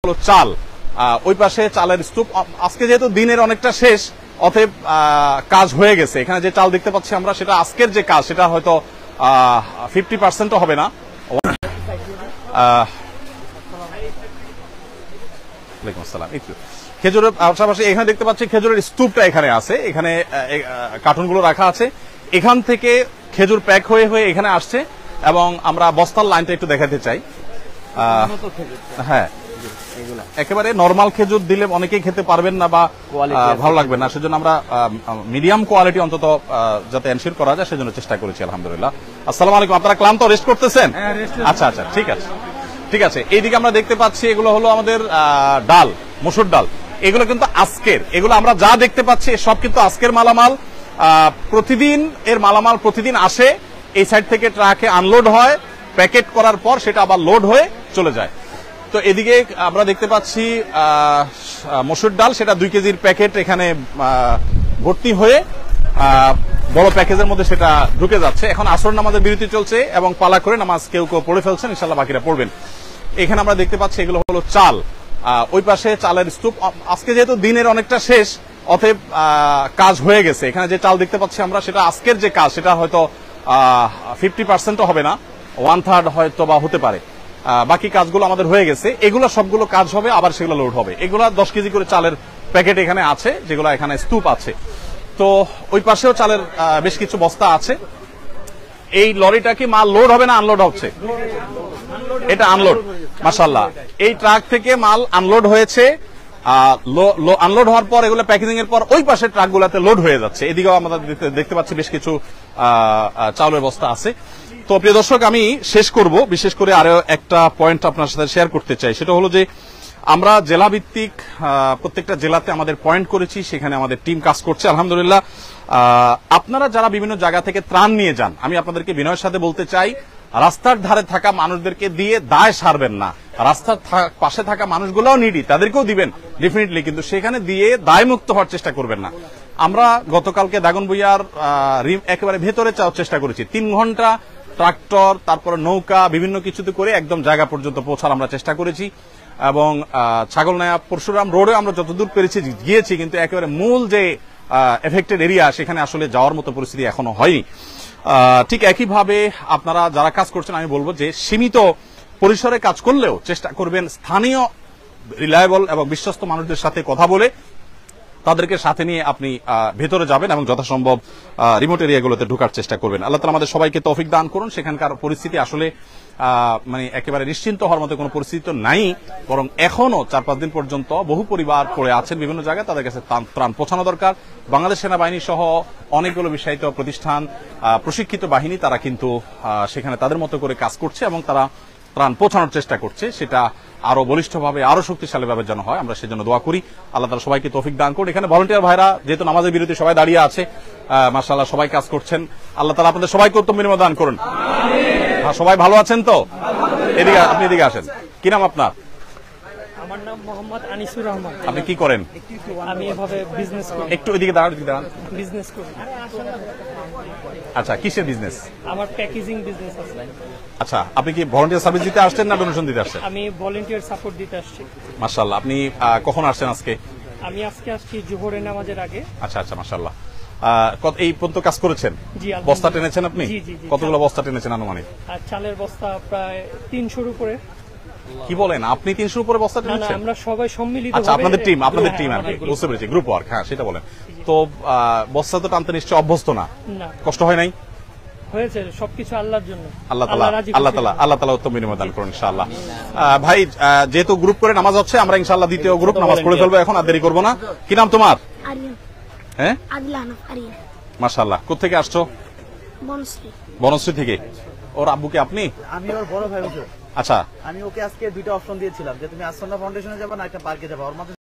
হলো চাল, ওই পাশে চালের স্তূপ। আজকে যেহেতু দিনের অনেকটা শেষ, অতএব কাজ হয়ে গেছে। এখানে যে চাল দেখতে পাচ্ছি আমরা, সেটা আজকের যে কাজ সেটা হয়তো 50% হবে না। ওয়ালাইকুম আসসালাম। খেজুরের পাশাপাশি এখানে দেখতে পাচ্ছি খেজুরের স্তূপটা এখানে আছে, এখানে কার্টুনগুলো রাখা আছে। এখান থেকে খেজুর প্যাক হয়ে হয়ে এখানে আসছে এবং আমরা বস্তার লাইনটা একটু দেখাতে চাই। হ্যাঁ, একেবারে নরমাল খেজুর দিলে অনেকেই খেতে পারবেন না বা ভালো লাগবে না, সেজন্য আমরা মিডিয়াম কোয়ালিটি অন্তত যাতে এনশিওর করা যায় সেজন্য চেষ্টা করেছি। আলহামদুলিল্লাহ। আসসালামু আলাইকুম। আপনারা ক্লান্ত, রেস্ট করতেছেন? আচ্ছা আচ্ছা, ঠিক আছে ঠিক আছে। এইদিকে আমরা দেখতে পাচ্ছি এগুলো হলো আমাদের ডাল, মসুর ডাল। এগুলো কিন্তু আজকের, এগুলো আমরা যা দেখতে পাচ্ছি সব কিন্তু আজকের মালামাল। প্রতিদিন এর মালামাল প্রতিদিন আসে, এই সাইড থেকে ট্রাকে আনলোড হয়, প্যাকেট করার পর সেটা আবার লোড হয়ে চলে যায়। তো এদিকে আমরা দেখতে পাচ্ছি মসুর ডাল, সেটা 2 কেজির প্যাকেট এখানে ভর্তি হয়ে বড় প্যাকেজের মধ্যে সেটা ঢুকে যাচ্ছে। এখন আসর নামাজের বিরতি চলছে এবং পালা করে নামাজ কেউ কেউ পড়ে ফেলছেন, ইনশাল্লাহ বাকিরা পড়বেন। এখানে আমরা দেখতে পাচ্ছি এগুলো হলো চাল, ওই পাশে চালের স্তূপ। আজকে যেহেতু দিনের অনেকটা শেষ, অতএব কাজ হয়ে গেছে। এখানে যে চাল দেখতে পাচ্ছি আমরা, সেটা আজকের যে কাজ সেটা হয়তো 50% হবে না, 1/3 হয়তো বা হতে পারে। বাকি কাজগুলো আমাদের হয়ে গেছে। এগুলো সবগুলো কাজ হবে, আবার সেগুলো লোড হবে। এগুলো 10 কেজি করে চালের প্যাকেট এখানে আছে, যেগুলো এখানে স্তূপ আছে। তো ওই পাশেও চালের বেশ কিছু বস্তা আছে। এই লরিটা কি মাল লোড হবে না আনলোড হচ্ছে? এটা আনলোড। মাশাআল্লাহ, এই ট্রাক থেকে মাল আনলোড হয়েছে। আনলোড হওয়ার পর এগুলো প্যাকেজিং এর পর ওই পাশের ট্রাকগুলোতে লোড হয়ে যাচ্ছে। এদিকেও আমরা দেখতে পাচ্ছি বেশ কিছু চাউলের বস্তা আছে। তো প্রিয় দর্শক, আমি শেষ করব, বিশেষ করে আরো একটা পয়েন্ট আপনার সাথে শেয়ার করতে চাই। সেটা হলো যে আমরা জেলা ভিত্তিক প্রত্যেকটা জেলাতে আমাদের পয়েন্ট করেছি, সেখানে আমাদের টিম কাজ করছে আলহামদুলিল্লাহ। আপনারা যারা বিভিন্ন জায়গা থেকে ত্রাণ নিয়ে যান, আমি আপনাদেরকে বিনয়ের সাথে বলতে চাই, রাস্তার ধারে থাকা মানুষদেরকে দিয়ে দায় সারবেন না। রাস্তার পাশে থাকা মানুষগুলোও নিডি, তাদেরকেও দিবেন ডেফিনেটলি, কিন্তু সেখানে দিয়ে দায়মুক্ত হওয়ার চেষ্টা করবেন না। আমরা গতকালকে দাগনভূঞার একেবারে ভেতরে যাওয়ার চেষ্টা করেছি। 3 ঘন্টা ট্রাক্টর, তারপর নৌকা, বিভিন্ন কিছুতে করে একদম জায়গা পর্যন্ত পৌঁছার আমরা চেষ্টা করেছি। এবং ছাগলনাইয়া পরশুরাম রোডে আমরা যতদূর পেরেছি গিয়েছি, কিন্তু একেবারে মূল যে এফেক্টেড এরিয়া সেখানে আসলে যাওয়ার মতো পরিস্থিতি এখনো হয়নি। ঠিক একইভাবে আপনারা যারা কাজ করছেন, আমি বলবো যে সীমিত পরিসরে কাজ করলেও চেষ্টা করবেন স্থানীয় রিলায়েবল এবং বিশ্বস্ত মানুষদের সাথে কথা বলে তাদেরকে সাথে নিয়ে আপনি ভেতরে যাবেন এবং যথাসম্ভব রিমোট এরিয়াগুলোতে ঢোকার চেষ্টা করবেন। আল্লাহ তাআলা আমাদের সবাইকে তৌফিক দান করুন। সেখানকার পরিস্থিতি আসলে মানে একেবারে নিশ্চিন্ত হওয়ার মতো কোনো পরিস্থিতি তো নাই, বরং এখনো 4-5 দিন পর্যন্ত বহু পরিবার পড়ে আছেন বিভিন্ন জায়গায়, তাদের কাছে ত্রাণ পৌঁছানো দরকার। বাংলাদেশ সেনাবাহিনী সহ অনেকগুলো বিশ্বায়িত প্রতিষ্ঠান, প্রশিক্ষিত বাহিনী, তারা কিন্তু সেখানে তাদের মতো করে কাজ করছে এবং তারা ত্রাণ পৌঁছানোর চেষ্টা করছে। সেটা আরো বলিষ্ঠভাবে, আরো শক্তিশালীভাবে যেন হয়, আমরা সেজন্য দোয়া করি। আল্লাহ তাআলা সবাইকে তৌফিক দান করুন। এখানে ভলান্টিয়ার ভাইরা যেহেতু নামাজের বিরতি সবাই দাঁড়িয়ে আছে, মাশাআল্লাহ সবাই কাজ করছেন। আল্লাহ তাআলা আপনাদের সবাইকে উত্তম বিনিময় দান করুন। সবাই ভালো আছেন তো? এদিকে, আপনি এদিকে আসেন। কি নাম আপনার? আমার নাম মোহাম্মদ আনিসুর রহমান। আপনি কি করেন? আমি এভাবে বিজনেস করি। একটু এদিকে দাঁড়ান, এদিকে দাঁড়ান। বিজনেস করি। আচ্ছা, কিসের বিজনেস? আমার প্যাকেজিং বিজনেস আছে। আচ্ছা, আপনি কি ভলান্টিয়ার সার্ভিস দিতে আসছেন না ডোনেশন দিতে আসছেন? আমি ভলান্টিয়ার সাপোর্ট দিতে আসছি। মাশাআল্লাহ। আপনি কখন আসছেন আজকে? আমি আজকে আসছি জোহরের নামাজের আগে। আচ্ছা আচ্ছা, মাশাআল্লাহ। এই পর্যন্ত কাজ করেছেন? জি। বস্তা টেনেছেন আপনি? জি জি। কতগুলো বস্তা টেনেছেন আনুমানিক? আর চালের বস্তা প্রায় 300-র উপরে। কি বলেন, আপনি 300-র উপরে বস্তা টেনেছেন? আমরা সবাই সম্মিলিত। আচ্ছা, আপনাদের টিম আর কি, বুঝতে পেরেছি, গ্রুপ ওয়ার্ক। হ্যাঁ, সেটা বলেন। তো বস্তা তো টানতে নিশ্চয় অভ্যস্ত না? কষ্ট হয় নাই? হয়েছে, সবকিছু আল্লাহর জন্য। আল্লাহ তাআলা উত্তম বিনিময় দান করুন ইনশাআল্লাহ। ভাই, যেহেতু গ্রুপ করে নামাজ হচ্ছে, আমরা ইনশাআল্লাহ দ্বিতীয় গ্রুপ নামাজ পড়ে ফেলবো এখন, আর দেরি করবো না। কি নাম তোমার? আরিয়ান। হ্যাঁ, আদিলান আরিয়ান। মাশাআল্লাহ। কোত্থেকে আসছো? বনশ্রী। বনশ্রী থেকে। ওর আব্বু কি আপনি? আমি ওর বড় ভাই। আচ্ছা, আমি ওকে আজকে 2টা অপশন দিয়েছিলাম যে তুমি আসন্না ফাউন্ডেশনে যাবে না একটা পার্কে যাবে। ওর মাঝে